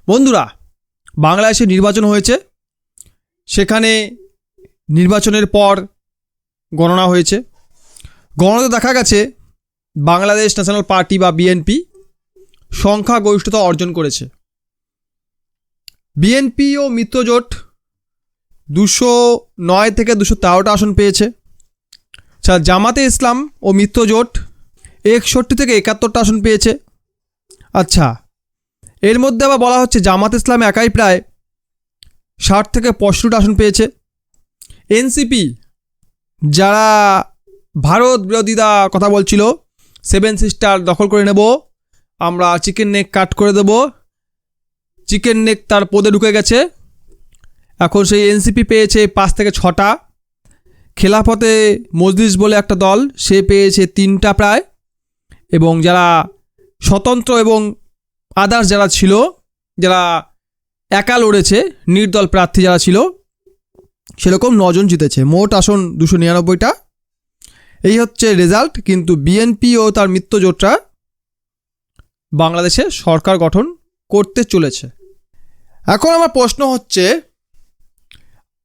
বন্ধুরা, বাংলাদেশে নির্বাচন হয়েছে, সেখানে নির্বাচনের পর গণনা হয়েছে। গণনাতে দেখা গেছে বাংলাদেশ ন্যাশনাল পার্টি বা বিএনপি সংখ্যাগরিষ্ঠতা অর্জন করেছে। বিএনপি ও মিত্রজোট 209 থেকে 213টা আসন পেয়েছে। জামাতে ইসলাম ও মিত্রজোট 61 থেকে 71টা আসন পেয়েছে। আচ্ছা, এর মধ্যে আবার বলা হচ্ছে জামাত ইসলাম একাই প্রায় 60 থেকে 65টা আসন পেয়েছে। এনসিপি যারা ভারত বিরোধিতা কথা বলছিল, 7 সিস্টার দখল করে নেব, আমরা চিকেন নেক কাট করে দেব, চিকেন নেক তার পদে ঢুকে গেছে। এখন সেই এনসিপি পেয়েছে 5 থেকে 6টা। খেলাফতে মজলিস বলে একটা দল, সে পেয়েছে 3টা প্রায়। এবং যারা স্বতন্ত্র এবং আদার্স যারা ছিল, যারা একা লড়েছে, নির্দল প্রার্থী যারা ছিল, সেরকম 9 জন জিতেছে। মোট আসন 299টা। এই হচ্ছে রেজাল্ট। কিন্তু বিএনপি ও তার মিত্রজোটরা বাংলাদেশে সরকার গঠন করতে চলেছে। এখন আমার প্রশ্ন হচ্ছে,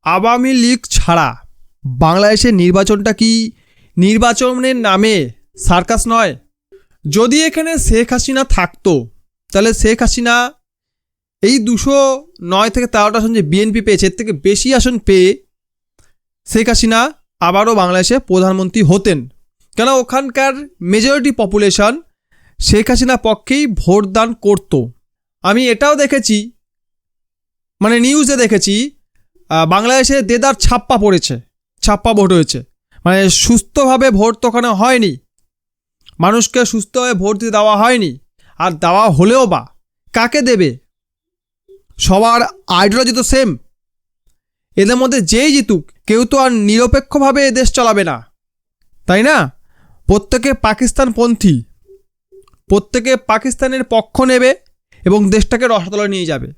আওয়ামী লীগ ছাড়া বাংলাদেশের নির্বাচনটা কি নির্বাচনের নামে সার্কাস নয়? যদি এখানে শেখ হাসিনা থাকতো, তাহলে শেখ হাসিনা এই 209 থেকে 13টা আসন যে বিএনপি পেয়েছে, এর থেকে বেশি আসন পেয়ে শেখ হাসিনা আবারও বাংলাদেশে প্রধানমন্ত্রী হতেন। কেন, ওখানকার মেজরিটি পপুলেশন শেখ হাসিনা পক্ষেই ভোটদান করত। আমি এটাও দেখেছি, মানে নিউজে দেখেছি, বাংলাদেশে দেদার ছাপ্পা পড়েছে, ছাপ্পা ভোট হয়েছে। মানে সুস্থভাবে ভোট তো ওখানে হয়নি, মানুষকে সুস্থভাবে ভোট দিতে দেওয়া হয়নি। আর দেওয়া হলেও বা কাকে দেবে? সবার আইডিওলজি তো সেম। এদের মধ্যে যেই জিতুক, কেউ তো আর নিরপেক্ষভাবে দেশ চালাবে না, তাই না? প্রত্যেকে পাকিস্তানপন্থী, প্রত্যেকে পাকিস্তানের পক্ষ নেবে এবং দেশটাকে রসাতলে নিয়ে যাবে।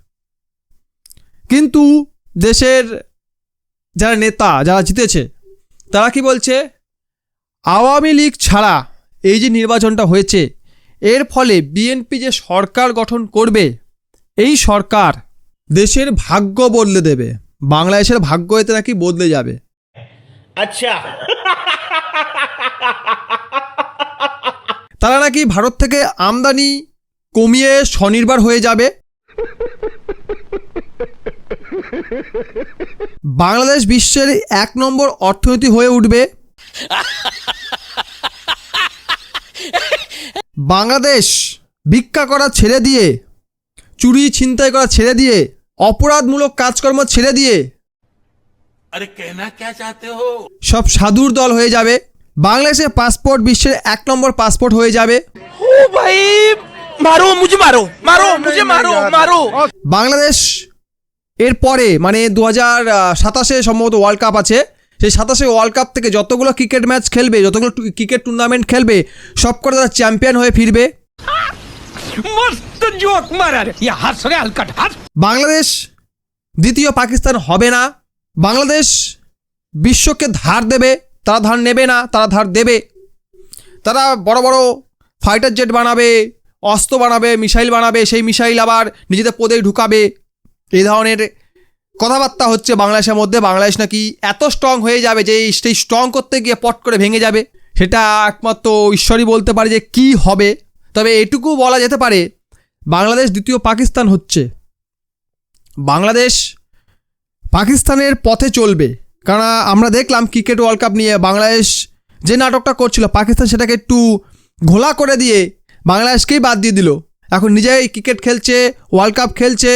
কিন্তু দেশের যারা নেতা, যারা জিতেছে, তারা কি বলছে? আওয়ামী লীগ ছাড়া এই যে নির্বাচনটা হয়েছে, এর ফলে বিএনপি যে সরকার গঠন করবে, এই সরকার দেশের ভাগ্য বদলে দেবে, বাংলাদেশের ভাগ্য এতে নাকি বদলে যাবে। আচ্ছা, তারা নাকি ভারত থেকে আমদানি কমিয়ে স্বনির্ভর হয়ে যাবে। বাংলাদেশ বিশ্বের 1 নম্বর অর্থনীতি হয়ে উঠবে। বাংলাদেশ ভিক্ষা করা ছেড়ে দিয়ে, চুরি ছিনতাই করা ছেড়ে দিয়ে, অপরাধমূলক কাজকর্ম ছেড়ে দিয়ে আরে কেনা কে চাতে হো, সব সাধুর দল হয়ে যাবে। বাংলাদেশের পাসপোর্ট বিশ্বের 1 নম্বর পাসপোর্ট হয়ে যাবে। ও ভাই, মারো মুঝে, মারো মারো মুঝে, মারো মারো। বাংলাদেশ এরপরে মানে 2027 সম্ভবত ওয়ার্ল্ড কাপ আছে, সেই 27 ওয়ার্ল্ড কাপ থেকে যতগুলো ক্রিকেট ম্যাচ খেলবে, যতগুলো ক্রিকেট টুর্নামেন্ট খেলবে, সব করে তারা চ্যাম্পিয়ন হয়ে ফিরবে। মস্ত জোক মারার, ইয়া হাস রে আলকাট হাস। বাংলাদেশ দ্বিতীয় পাকিস্তান হবে না। বাংলাদেশ বিশ্বকে ধার দেবে, তারা ধার নেবে না, তারা ধার দেবে। তারা বড় বড় ফাইটার জেট বানাবে, অস্ত্র বানাবে, মিসাইল বানাবে, সেই মিসাইল আবার নিজেদের পদে ঢুকাবে। এই ধরনের কথাবার্তা হচ্ছে বাংলাদেশের মধ্যে। বাংলাদেশ নাকি এত স্ট্রং হয়ে যাবে যে সেই স্ট্রং করতে গিয়ে পট করে ভেঙে যাবে। সেটা একমাত্র ঈশ্বরই বলতে পারে যে কি হবে। তবে এটুকু বলা যেতে পারে, বাংলাদেশ দ্বিতীয় পাকিস্তান হচ্ছে। বাংলাদেশ পাকিস্তানের পথে চলবে। কারণ আমরা দেখলাম ক্রিকেট ওয়ার্ল্ড কাপ নিয়ে বাংলাদেশ যে নাটকটা করছিল, পাকিস্তান সেটাকে একটু ঘোলা করে দিয়ে বাংলাদেশকেই বাদ দিয়ে দিল। এখন নিজেই ক্রিকেট খেলছে, ওয়ার্ল্ড কাপ খেলছে,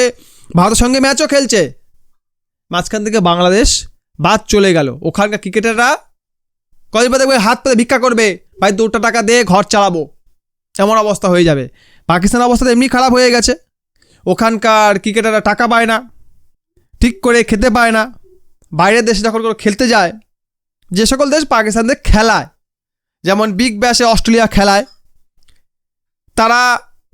ভারতের সঙ্গে ম্যাচও খেলছে। মাঝখান থেকে বাংলাদেশ বাদ চলে গেল। ওখানকার ক্রিকেটাররা কদিন পর দেখবে হাত পেতে ভিক্ষা করবে, ভাই 2টা টাকা দিয়ে ঘর চালাবো, এমন অবস্থা হয়ে যাবে। পাকিস্তানের অবস্থা তো এমনি খারাপ হয়ে গেছে। ওখানকার ক্রিকেটাররা টাকা পায় না, ঠিক করে খেতে পায় না। বাইরের দেশে যখন খেলতে যায়, যে সকল দেশ পাকিস্তানদের খেলায়, যেমন বিগ ব্যাশে অস্ট্রেলিয়া খেলায়, তারা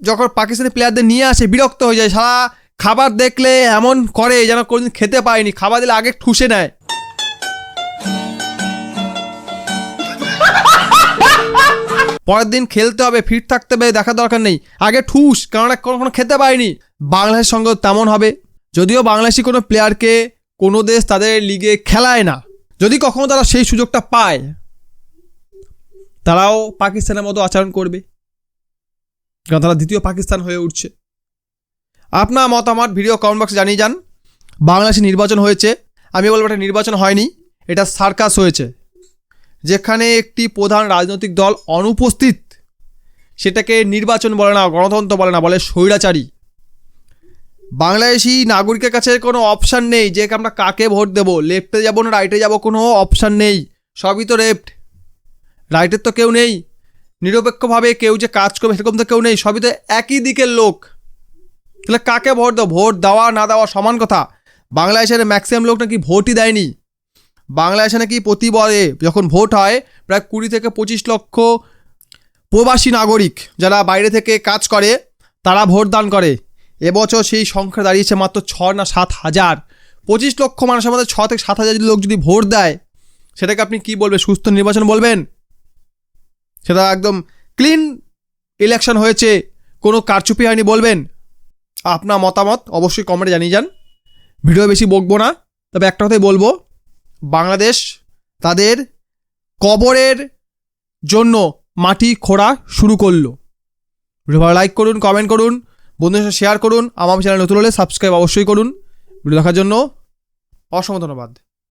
যখন পাকিস্তানি প্লেয়ারদের নিয়ে আসে বিরক্ত হয়ে যায়। সারা খাবার দেখলে এমন করে যেন কোনোদিন খেতে পায়নি, খাবার দিলে আগে ঠুসে নেয়। পরের দিন খেলতে হবে, ফিট থাকতে হবে, দেখার দরকার নেই, আগে ঠুস, কেননা কখনো খেতে পায়নি। বাংলাদেশের সঙ্গে তেমন হবে। যদিও বাংলাদেশি কোনো প্লেয়ারকে কোনো দেশ তাদের লিগে খেলায় না, যদি কখনো তারা সেই সুযোগটা পায় তারাও পাকিস্তানের মতো আচরণ করবে, কারণ তারা দ্বিতীয় পাকিস্তান হয়ে উঠছে। আপনার মতামত ভিডিও কমেন্ট বক্সে জানিয়ে যান। বাংলাদেশে নির্বাচন হয়েছে, আমি বলবো এটা নির্বাচন হয়নি, এটা সার্কাস হয়েছে, যেখানে একটি প্রধান রাজনৈতিক দল অনুপস্থিত, সেটাকে নির্বাচন বলে না, গণতন্ত্র বলে না, বলে স্বৈরাচারী। বাংলাদেশি নাগরিকের কাছে কোনো অপশান নেই যে আমরা কাকে ভোট দেবো, লেফটে যাবো না রাইটে যাবো, কোনো অপশান নেই, সবই তো লেফট, রাইটের তো কেউ নেই, নিরপেক্ষভাবে কেউ যে কাজ করবে সেরকম তো কেউ নেই, সবই তো একই দিকের লোক। তাহলে কাকে ভোট দেবো? ভোট দেওয়া না দেওয়া সমান কথা। বাংলাদেশের ম্যাক্সিমাম লোক নাকি ভোটই দেয়নি। বাংলাদেশে নাকি প্রতিবারে যখন ভোট হয় প্রায় 20 থেকে 25 লক্ষ প্রবাসী নাগরিক যারা বাইরে থেকে কাজ করে তারা ভোট দান করে। এবছর সেই সংখ্যা দাঁড়িয়েছে মাত্র 6 না 7 হাজার। 25 লক্ষ মানুষের মধ্যে 6 থেকে 7 হাজার লোক যদি ভোট দেয়, সেটাকে আপনি কি বলবেন? সুস্থ নির্বাচন বলবেন? সেটা একদম ক্লিন ইলেকশন হয়েছে, কোনো কারচুপি হয়নি বলবেন? আপনার মতামত অবশ্যই কমেন্টে জানিয়ে যান। ভিডিও বেশি বকবো না, তবে একটা কথাই বলবো, বাংলাদেশ তাদের কবরের জন্য মাটি খোঁড়া শুরু করলো। ভিডিও ভালো লাইক করুন, কমেন্ট করুন, বন্ধুদের সাথে শেয়ার করুন। আমার চ্যানেল নতুন হলে সাবস্ক্রাইব অবশ্যই করুন। ভিডিও দেখার জন্য অসংখ্য ধন্যবাদ।